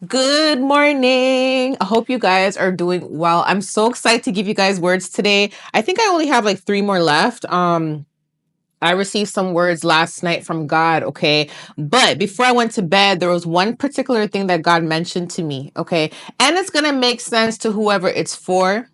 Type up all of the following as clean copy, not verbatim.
Good morning. I hope you guys are doing well. I'm so excited to give you guys words today. I think I only have like three more left. I received some words last night from God, okay? But before I went to bed, there was one particular thing that God mentioned to me, okay? And it's going to make sense to whoever it's for.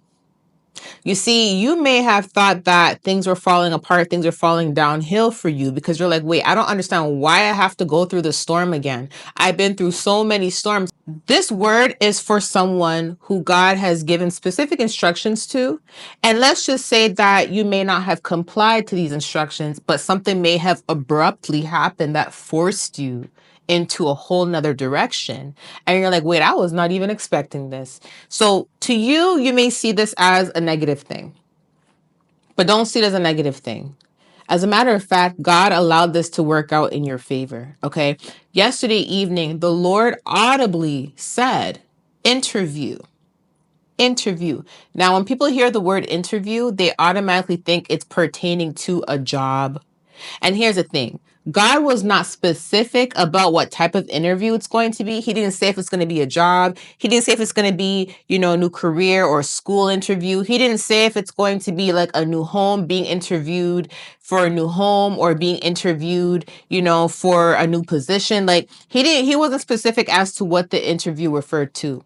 You see, you may have thought that things were falling apart, things are falling downhill for you because you're like, wait, I don't understand why I have to go through the storm again. I've been through so many storms. This word is for someone who God has given specific instructions to. And let's just say that you may not have complied to these instructions, but something may have abruptly happened that forced you into a whole nother direction. And you're like, wait, I was not even expecting this. So to you, you may see this as a negative thing, but don't see it as a negative thing. As a matter of fact, God allowed this to work out in your favor. Okay. Yesterday evening, the Lord audibly said, interview. Interview. Now, when people hear the word interview, they automatically think it's pertaining to a job. And here's the thing. God was not specific about what type of interview it's going to be. He didn't say if it's going to be a job. He didn't say if it's going to be, a new career or school interview. He didn't say if it's going to be like a new home, being interviewed for a new home or being interviewed, for a new position. Like he wasn't specific as to what the interview referred to.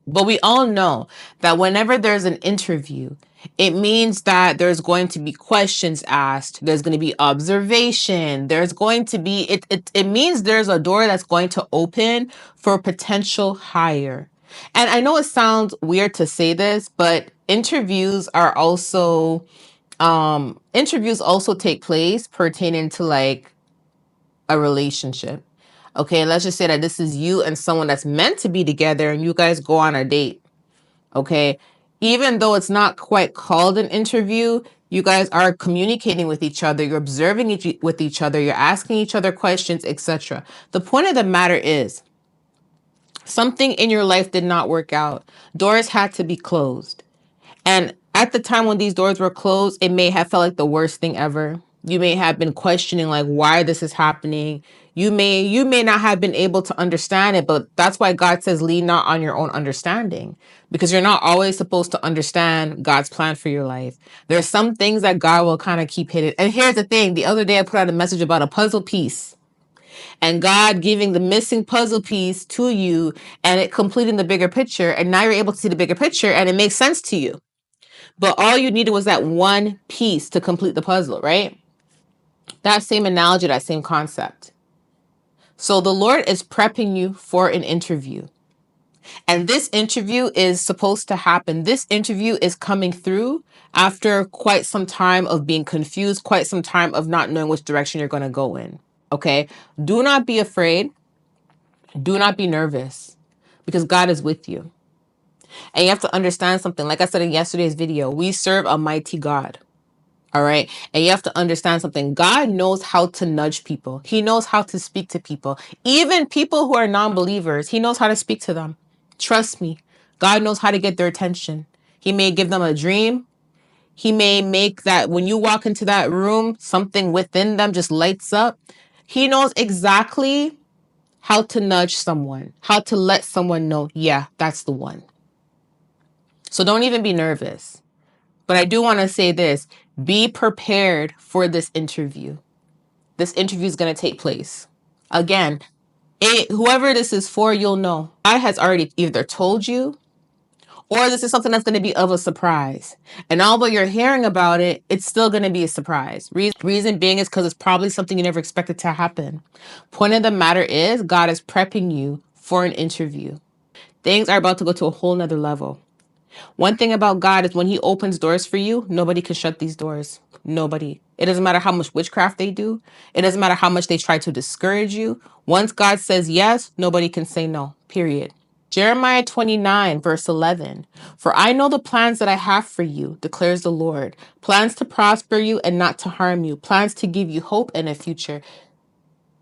But we all know that whenever there's an interview, it means that there's going to be questions asked. There's going to be observation. There's going to be, it means there's a door that's going to open for potential hire. And I know it sounds weird to say this, but interviews also take place pertaining to like a relationship. Okay, let's just say that this is you and someone that's meant to be together and you guys go on a date. Okay, even though it's not quite called an interview, you guys are communicating with each other, you're observing with each other, you're asking each other questions, etc. The point of the matter is something in your life did not work out. Doors had to be closed. And at the time when these doors were closed, it may have felt like the worst thing ever. You may have been questioning like why this is happening. You may not have been able to understand it, but that's why God says lean not on your own understanding, because you're not always supposed to understand God's plan for your life. There's some things that God will kind of keep hidden. And here's the thing, the other day I put out a message about a puzzle piece and God giving the missing puzzle piece to you and it completing the bigger picture, and now you're able to see the bigger picture and it makes sense to you. But all you needed was that one piece to complete the puzzle, right? That same analogy, that same concept. So the Lord is prepping you for an interview. And this interview is supposed to happen. This interview is coming through after quite some time of being confused, quite some time of not knowing which direction you're going to go in. Okay? Do not be afraid. Do not be nervous, because God is with you. And you have to understand something. Like I said in yesterday's video, we serve a mighty God. All right. And you have to understand something. God knows how to nudge people. He knows how to speak to people. Even people who are non-believers, he knows how to speak to them. Trust me. God knows how to get their attention. He may give them a dream. He may make that when you walk into that room, something within them just lights up. He knows exactly how to nudge someone, how to let someone know, yeah, that's the one. So don't even be nervous. But I do want to say this. Be prepared for this interview. This interview is going to take place. Again, whoever this is for, you'll know. God has already either told you, or this is something that's going to be of a surprise. And although you're hearing about it, it's still going to be a surprise. Reason being is because it's probably something you never expected to happen. Point of the matter is, God is prepping you for an interview. Things are about to go to a whole nother level. One thing about God is when he opens doors for you, nobody can shut these doors. Nobody. It doesn't matter how much witchcraft they do. It doesn't matter how much they try to discourage you. Once God says yes, nobody can say no, period. Jeremiah 29, verse 11. For I know the plans that I have for you, declares the Lord. Plans to prosper you and not to harm you. Plans to give you hope and a future.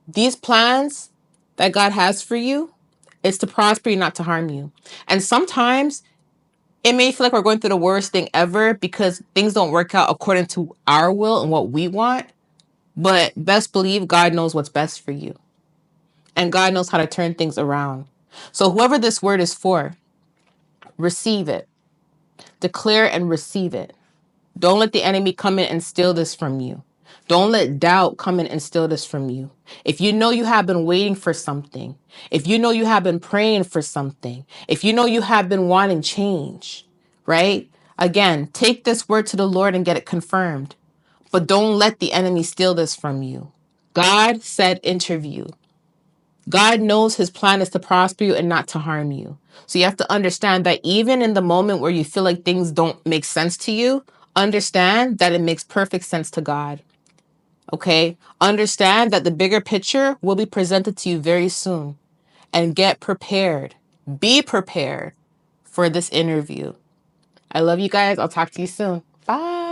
These plans that God has for you, is to prosper you, not to harm you. And sometimes it may feel like we're going through the worst thing ever because things don't work out according to our will and what we want. But best believe God knows what's best for you. And God knows how to turn things around. So whoever this word is for, receive it. Declare and receive it. Don't let the enemy come in and steal this from you. Don't let doubt come in and steal this from you. If you know you have been waiting for something, if you know you have been praying for something, if you know you have been wanting change, right? Again, take this word to the Lord and get it confirmed. But don't let the enemy steal this from you. God said interview. God knows his plan is to prosper you and not to harm you. So you have to understand that even in the moment where you feel like things don't make sense to you, understand that it makes perfect sense to God. Okay? Understand that the bigger picture will be presented to you very soon. And get prepared. Be prepared for this interview. I love you guys. I'll talk to you soon. Bye.